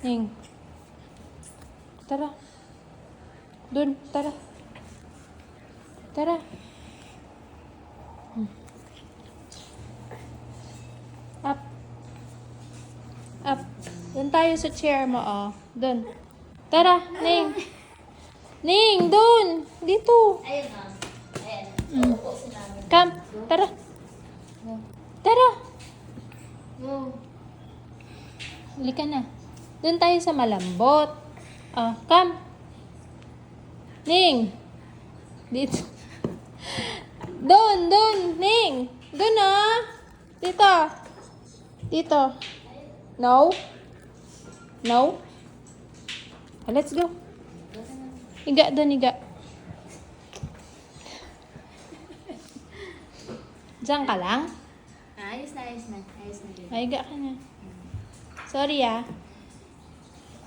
Ning. Tara. Dun, tara. Tara. Up. Up. Dun tayo sa chair mo, oh. Dun. Tara, Ning. Ning, dun. Dito. Ayun na. Ayan. Uupo sila. Come. Tara. Tara. Go. Halika na. Dun tayo sa malambot. Oh, come. Ning. Dito. Dun, Ning. Dun, ah. Dito. Dito. No? No? Oh, let's go. Higa dun, higa. Diyan ka lang? Ayos na. Ayos na. Ay, higa ka na. Sorry, ah.